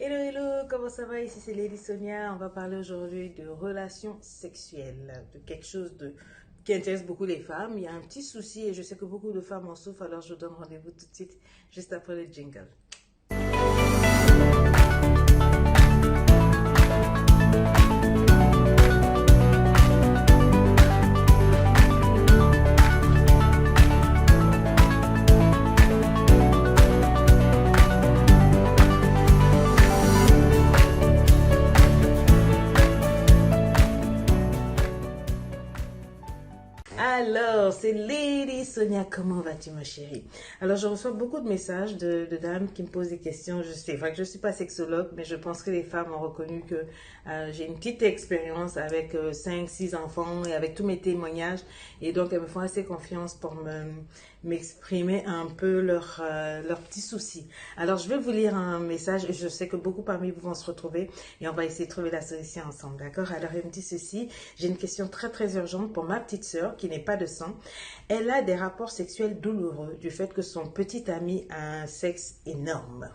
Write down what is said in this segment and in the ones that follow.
Hello, hello, comment ça va? Ici c'est Lady Sonia. On va parler aujourd'hui de relations sexuelles, de quelque chose qui intéresse beaucoup les femmes. Il y a un petit souci et je sais que beaucoup de femmes en souffrent, alors je vous donne rendez-vous tout de suite, juste après le jingle. Alors, c'est Lady Sonia, comment vas-tu ma chérie? Alors, je reçois beaucoup de messages de dames qui me posent des questions. C'est vrai que je ne suis pas sexologue, mais je pense que les femmes ont reconnu que j'ai une petite expérience avec 5, 6 enfants et avec tous mes témoignages. Et donc, elles me font assez confiance pour m'exprimer un peu leurs petits soucis. Alors, je vais vous lire un message et je sais que beaucoup parmi vous vont se retrouver et on va essayer de trouver la solution ensemble, d'accord? Alors, elle me dit ceci, j'ai une question très très urgente pour ma petite sœur qui n'est pas de sang. Elle a des rapports sexuels douloureux du fait que son petit ami a un sexe énorme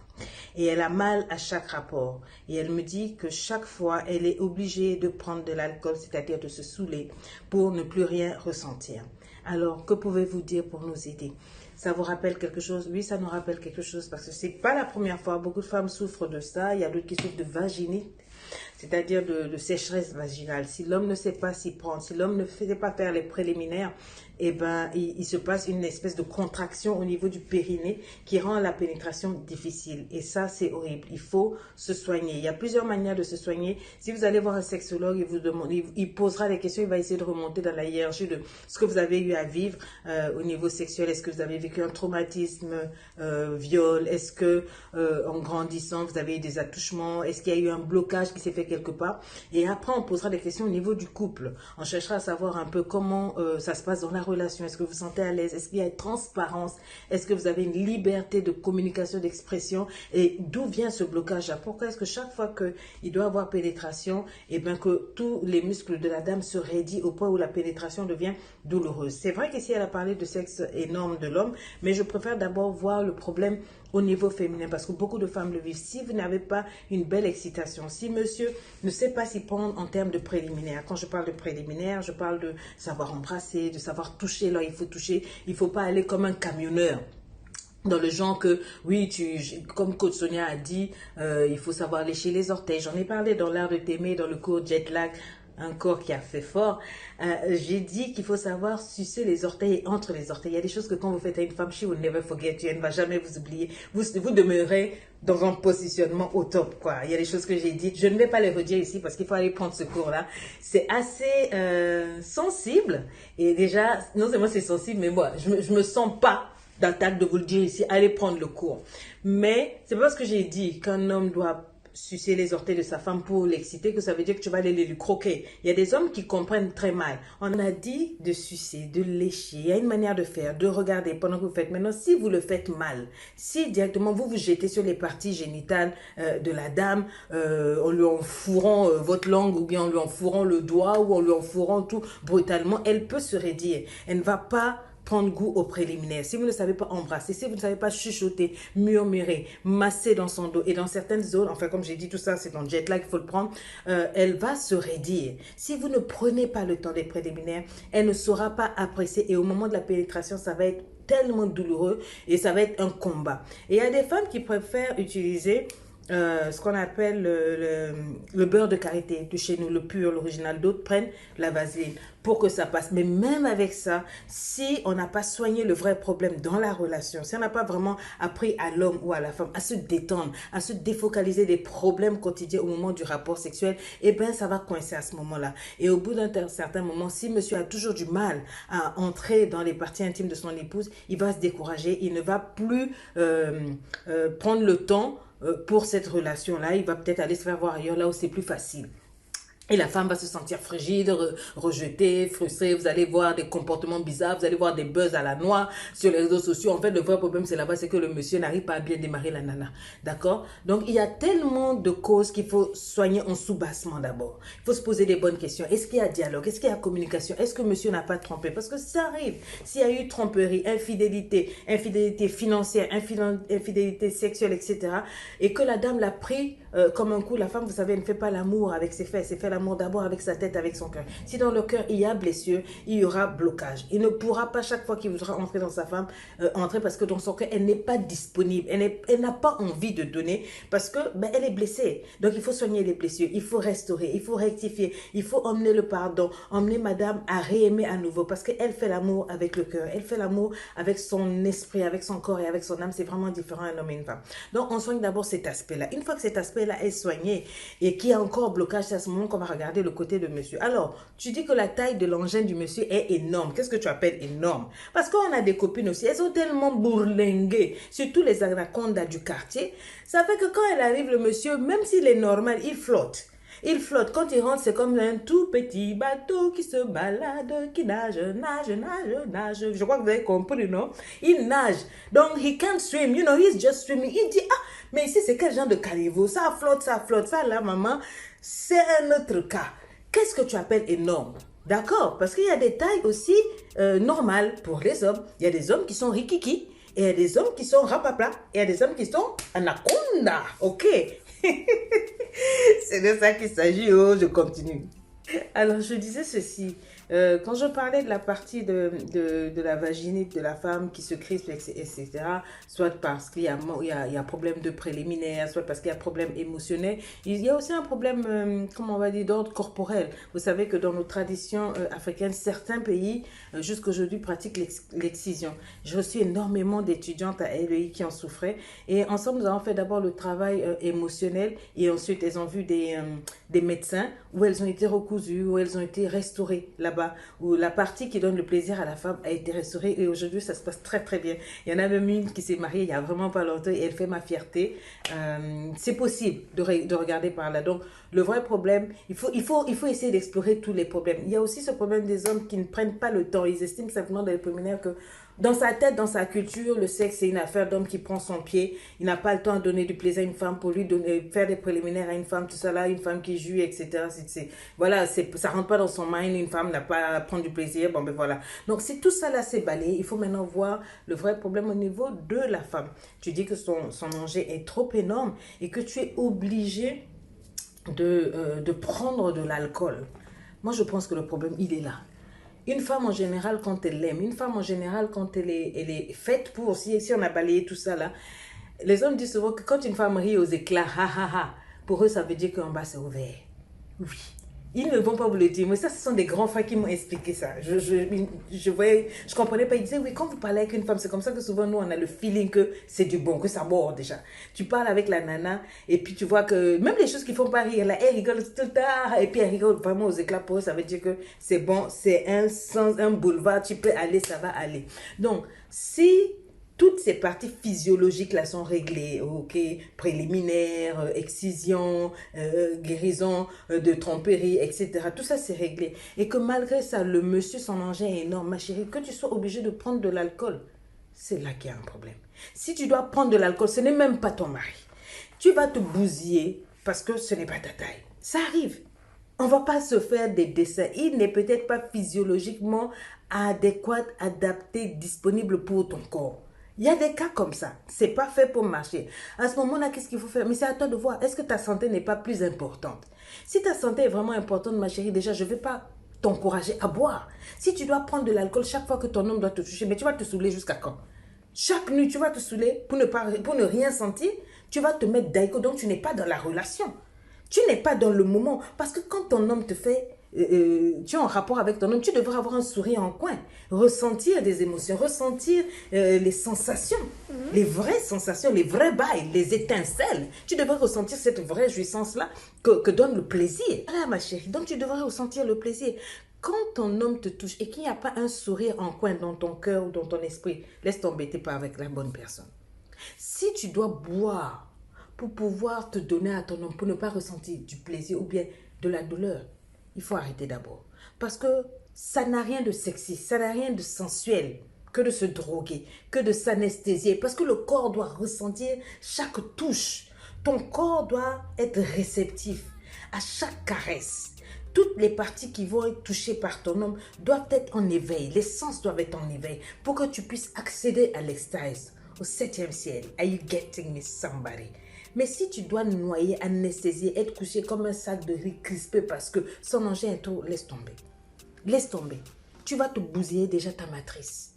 et elle a mal à chaque rapport. Et elle me dit que chaque fois, elle est obligée de prendre de l'alcool, c'est-à-dire de se saouler pour ne plus rien ressentir. Alors, que pouvez-vous dire pour nous aider? Ça vous rappelle quelque chose? Oui, ça nous rappelle quelque chose parce que c'est pas la première fois. Beaucoup de femmes souffrent de ça. Il y a d'autres qui souffrent de vaginite, c'est-à-dire de sécheresse vaginale. Si l'homme ne sait pas s'y prendre, si l'homme ne sait pas faire les préliminaires, eh ben, il se passe une espèce de contraction au niveau du périnée qui rend la pénétration difficile. Et ça, c'est horrible. Il faut se soigner. Il y a plusieurs manières de se soigner. Si vous allez voir un sexologue, il posera des questions, il va essayer de remonter dans la hiérarchie de ce que vous avez eu à vivre au niveau sexuel. Est-ce que vous avez vécu un traumatisme, viol? Est-ce que en grandissant, vous avez eu des attouchements? Est-ce qu'il y a eu un blocage qui s'est fait quelque part? Et après, on posera des questions au niveau du couple. On cherchera à savoir un peu comment ça se passe dans la relation. Est-ce que vous vous sentez à l'aise? Est-ce qu'il y a une transparence? Est-ce que vous avez une liberté de communication, d'expression? Et d'où vient ce blocage-là? Pourquoi est-ce que chaque fois qu'il doit avoir pénétration, et bien que tous les muscles de la dame se raidissent au point où la pénétration devient douloureuse? C'est vrai qu'ici, elle a parlé de sexe énorme de l'homme, mais je préfère d'abord voir le problème au niveau féminin parce que beaucoup de femmes le vivent. Si vous n'avez pas une belle excitation, si monsieur ne sait pas s'y prendre en termes de préliminaires, quand je parle de préliminaires, je parle de savoir embrasser, de savoir toucher là il faut toucher, il ne faut pas aller comme un camionneur. Dans le genre que, oui, comme Coach Sonia a dit, il faut savoir lécher les orteils. J'en ai parlé dans l'art de t'aimer, dans le cours Jet Lag, un corps qui a fait fort. J'ai dit qu'il faut savoir sucer les orteils et entre les orteils. Il y a des choses que quand vous faites à une femme, she will never forget you, elle ne va jamais vous oublier. Vous demeurez dans un positionnement au top, quoi. Il y a des choses que j'ai dites. Je ne vais pas les redire ici parce qu'il faut aller prendre ce cours-là. C'est assez sensible. Et déjà, non seulement c'est sensible, mais moi, je me sens pas d'attaque de vous le dire ici, allez prendre le cours. Mais c'est pas parce que j'ai dit qu'un homme doit sucer les orteils de sa femme pour l'exciter que ça veut dire que tu vas aller lui croquer. Il y a des hommes qui comprennent très mal. On a dit de sucer, de lécher. Il y a une manière de faire, de regarder pendant que vous faites. Maintenant, si vous le faites mal, si directement vous vous jetez sur les parties génitales de la dame, en lui enfourrant votre langue ou bien en lui enfourrant le doigt ou en lui enfourrant tout brutalement, elle peut se raidir. Elle ne va pas prendre goût au préliminaire. Si vous ne savez pas embrasser, si vous ne savez pas chuchoter, murmurer, masser dans son dos et dans certaines zones, enfin comme j'ai dit tout ça, c'est dans le jet lag qu'il faut le prendre, elle va se raidir. Si vous ne prenez pas le temps des préliminaires, elle ne saura pas apprécier et au moment de la pénétration, ça va être tellement douloureux et ça va être un combat. Et il y a des femmes qui préfèrent utiliser ce qu'on appelle le beurre de karité de chez nous, le pur, l'original. D'autres prennent la vaseline pour que ça passe. Mais même avec ça, si on n'a pas soigné le vrai problème dans la relation, si on n'a pas vraiment appris à l'homme ou à la femme à se détendre, à se défocaliser des problèmes quotidiens au moment du rapport sexuel, eh bien, ça va coincer à ce moment-là. Et au bout d'un certain moment, si monsieur a toujours du mal à entrer dans les parties intimes de son épouse, il va se décourager, il ne va plus prendre le temps pour cette relation-là, il va peut-être aller se faire voir ailleurs, là où c'est plus facile. Et la femme va se sentir frigide, rejetée, frustrée. Vous allez voir des comportements bizarres, vous allez voir des buzz à la noix sur les réseaux sociaux. En fait, le vrai problème, c'est là-bas, c'est que le monsieur n'arrive pas à bien démarrer la nana. D'accord? Donc, il y a tellement de causes qu'il faut soigner en sous-bassement d'abord. Il faut se poser des bonnes questions. Est-ce qu'il y a dialogue? Est-ce qu'il y a communication? Est-ce que monsieur n'a pas trompé? Parce que ça arrive. S'il y a eu tromperie, infidélité financière, infidélité sexuelle, etc., et que la dame l'a pris comme un coup, la femme, vous savez, elle ne fait pas l'amour avec ses fesses, elle fait l'amour d'abord avec sa tête, avec son cœur. Si dans le cœur, il y a blessure, il y aura blocage. Il ne pourra pas, chaque fois qu'il voudra entrer dans sa femme, entrer parce que dans son cœur, elle n'est pas disponible, elle n'a pas envie de donner parce que elle est blessée. Donc, il faut soigner les blessures, il faut restaurer, il faut rectifier, il faut emmener le pardon, emmener madame à réaimer à nouveau parce qu'elle fait l'amour avec le cœur, elle fait l'amour avec son esprit, avec son corps et avec son âme. C'est vraiment différent un homme et une femme. Donc, on soigne d'abord cet aspect-là. Une fois que cet aspect-là est soigné et qu'il y a encore blocage, c'est à ce moment qu'on va regarder le côté de monsieur. Alors, tu dis que la taille de l'engin du monsieur est énorme. Qu'est-ce que tu appelles énorme? Parce qu'on a des copines aussi, elles sont tellement bourlinguées, surtout les anacondas du quartier. Ça fait que quand elle arrive, le monsieur, même s'il est normal, il flotte. Il flotte. Quand il rentre, c'est comme un tout petit bateau qui se balade, qui nage, nage, nage, nage. Je crois que vous avez compris, non? Il nage. Donc, he can't swim. You know, he's just swimming. Il dit, ah, mais ici, c'est quel genre de caniveau? Ça flotte, ça flotte. Ça, là, maman, c'est un autre cas. Qu'est-ce que tu appelles énorme? D'accord? Parce qu'il y a des tailles aussi normales pour les hommes. Il y a des hommes qui sont rikiki. Et il y a des hommes qui sont rapapla. Et il y a des hommes qui sont anaconda. OK? C'est de ça qu'il s'agit. Oh, je continue. Alors, je disais ceci. Quand je parlais de la partie de la vaginite de la femme qui se crispe, etc., soit parce qu'il y a problème de préliminaire, soit parce qu'il y a problème émotionnel, il y a aussi un problème, comment on va dire, d'ordre corporel. Vous savez que dans nos traditions africaines, certains pays, jusqu'aujourd'hui, pratiquent l'excision. J'ai reçu énormément d'étudiantes à LEI qui en souffraient. Et ensemble, nous avons fait d'abord le travail émotionnel et ensuite, elles ont vu des médecins où elles ont été recousues, où elles ont été restaurées là-bas, où la partie qui donne le plaisir à la femme a été restaurée et aujourd'hui ça se passe très très bien. Il y en a même une qui s'est mariée il y a vraiment pas longtemps et elle fait ma fierté. C'est possible de regarder par là. Donc le vrai problème, il faut essayer d'explorer tous les problèmes. Il y a aussi ce problème des hommes qui ne prennent pas le temps. Ils estiment simplement dans les préliminaires que dans sa tête, dans sa culture, le sexe, c'est une affaire d'homme qui prend son pied. Il n'a pas le temps de donner du plaisir à une femme pour lui donner, faire des préliminaires à une femme, tout ça là, une femme qui joue, etc. Voilà, ça rentre pas dans son mind. Une femme n'a pas à prendre du plaisir. Bon, ben voilà. Donc, si tout ça là, c'est balayé, il faut maintenant voir le vrai problème au niveau de la femme. Tu dis que son danger est trop énorme et que tu es obligé de prendre de l'alcool. Moi, je pense que le problème, il est là. Une femme en général, quand elle aime, une femme en général, quand elle est faite pour, si on a balayé tout ça là, les hommes disent souvent que quand une femme rit aux éclats, ha ha ha, pour eux ça veut dire qu'en bas c'est ouvert. Oui. Ils ne vont pas vous le dire, mais ça, ce sont des grands frères qui m'ont expliqué ça. Je comprenais pas. Ils disaient, oui, quand vous parlez avec une femme, c'est comme ça que souvent, nous, on a le feeling que c'est du bon, que ça mord déjà. Tu parles avec la nana, et puis tu vois que même les choses qui font pas rire, là, elle rigole tout le temps, et puis elle rigole vraiment aux éclats pour eux, ça veut dire que c'est bon, c'est un boulevard, tu peux aller, ça va aller. Donc, si toutes ces parties physiologiques là sont réglées, ok, préliminaires, excision, guérison de tromperie, etc. Tout ça c'est réglé. Et que malgré ça, le monsieur, son engin est énorme, ma chérie, que tu sois obligé de prendre de l'alcool, c'est là qu'il y a un problème. Si tu dois prendre de l'alcool, ce n'est même pas ton mari. Tu vas te bousiller parce que ce n'est pas ta taille. Ça arrive. On ne va pas se faire des dessins. Il n'est peut-être pas physiologiquement adéquat, adapté, disponible pour ton corps. Il y a des cas comme ça. C'est pas fait pour marcher. À ce moment-là, qu'est-ce qu'il faut faire? Mais c'est à toi de voir. Est-ce que ta santé n'est pas plus importante? Si ta santé est vraiment importante, ma chérie, déjà, je ne vais pas t'encourager à boire. Si tu dois prendre de l'alcool chaque fois que ton homme doit te toucher, mais tu vas te saouler jusqu'à quand? Chaque nuit, tu vas te saouler pour ne rien sentir. Tu vas te mettre d'aïko, donc tu n'es pas dans la relation. Tu n'es pas dans le moment. Parce que quand ton homme te fait... tu es en rapport avec ton homme, tu devrais avoir un sourire en coin, ressentir des émotions, ressentir les sensations, les vraies sensations, les vrais bails, les étincelles. Tu devrais ressentir cette vraie jouissance-là que donne le plaisir. Voilà ma chérie, donc tu devrais ressentir le plaisir. Quand ton homme te touche et qu'il n'y a pas un sourire en coin dans ton cœur ou dans ton esprit, laisse tomber, t'es pas avec la bonne personne. Si tu dois boire pour pouvoir te donner à ton homme, pour ne pas ressentir du plaisir ou bien de la douleur, il faut arrêter d'abord. Parce que ça n'a rien de sexy, ça n'a rien de sensuel que de se droguer, que de s'anesthésier. Parce que le corps doit ressentir chaque touche. Ton corps doit être réceptif à chaque caresse. Toutes les parties qui vont être touchées par ton homme doivent être en éveil. Les sens doivent être en éveil pour que tu puisses accéder à l'extase, au 7e ciel. Are you getting me, somebody? Mais si tu dois noyer, anesthésier, être couché comme un sac de riz crispé parce que son engin est trop, laisse tomber. Laisse tomber. Tu vas te bousiller déjà ta matrice.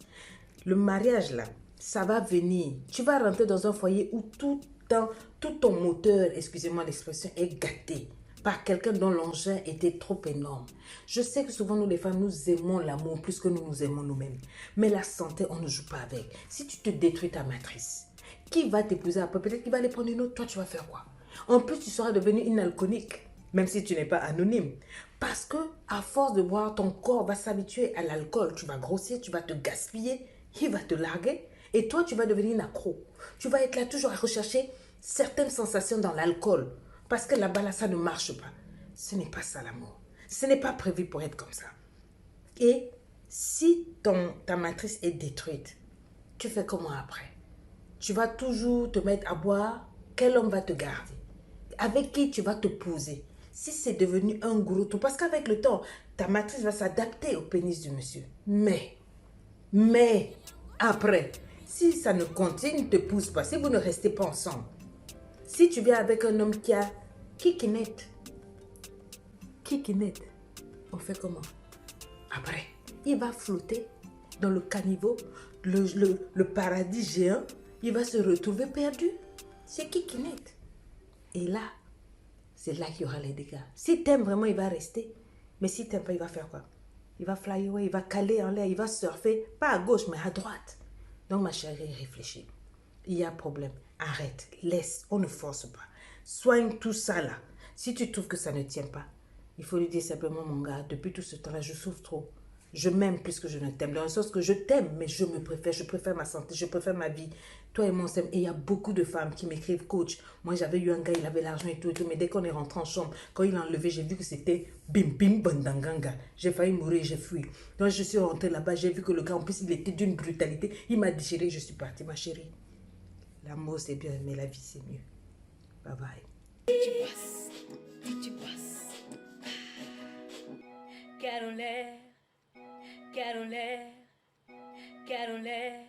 Le mariage là, ça va venir. Tu vas rentrer dans un foyer où tout ton moteur, excusez-moi l'expression, est gâté par quelqu'un dont l'engin était trop énorme. Je sais que souvent nous les femmes, nous aimons l'amour plus que nous nous aimons nous-mêmes. Mais la santé, on ne joue pas avec. Si tu te détruis ta matrice, qui va t'épouser après? Peut-être qu'il va aller prendre une autre. Toi, tu vas faire quoi? En plus, tu seras devenue une alcoolique, même si tu n'es pas anonyme. Parce que à force de boire, ton corps va s'habituer à l'alcool. Tu vas grossir, tu vas te gaspiller, il va te larguer. Et toi, tu vas devenir une accro. Tu vas être là toujours à rechercher certaines sensations dans l'alcool. Parce que là-bas, là, ça ne marche pas. Ce n'est pas ça l'amour. Ce n'est pas prévu pour être comme ça. Et si ta matrice est détruite, tu fais comment après? Tu vas toujours te mettre à boire. Quel homme va te garder? Avec qui tu vas te poser? Si c'est devenu un gros trou, parce qu'avec le temps, ta matrice va s'adapter au pénis du monsieur. Mais, après, si ça ne continue, ne te pousse pas, si vous ne restez pas ensemble, si tu viens avec un homme qui a kikinette, on fait comment? Après, il va flotter dans le caniveau, le paradis géant, il va se retrouver perdu. C'est kikinette. Et là, c'est là qu'il y aura les dégâts. Si t'aimes vraiment, il va rester. Mais si t'aimes pas, il va faire quoi? Il va fly away, il va caler en l'air, il va surfer, pas à gauche, mais à droite. Donc, ma chérie, réfléchis. Il y a problème. Arrête, laisse, on ne force pas. Soigne tout ça là. Si tu trouves que ça ne tient pas, il faut lui dire simplement, mon gars, depuis tout ce temps-là, je souffre trop. Je m'aime plus que je ne t'aime. Dans le sens que je t'aime, mais je préfère ma santé, je préfère ma vie. Toi et moi, on s'aime. Et il y a beaucoup de femmes qui m'écrivent, coach. Moi, j'avais eu un gars, il avait l'argent et tout, mais dès qu'on est rentré en chambre, quand il a enlevé, j'ai vu que c'était bim bim bandanganga. J'ai failli mourir, j'ai fui. Donc, je suis rentrée là-bas, j'ai vu que le gars, en plus, il était d'une brutalité. Il m'a déchiré, je suis partie, ma chérie. L'amour, c'est bien, mais la vie, c'est mieux. Bye bye. Tu passes. Quero l'air.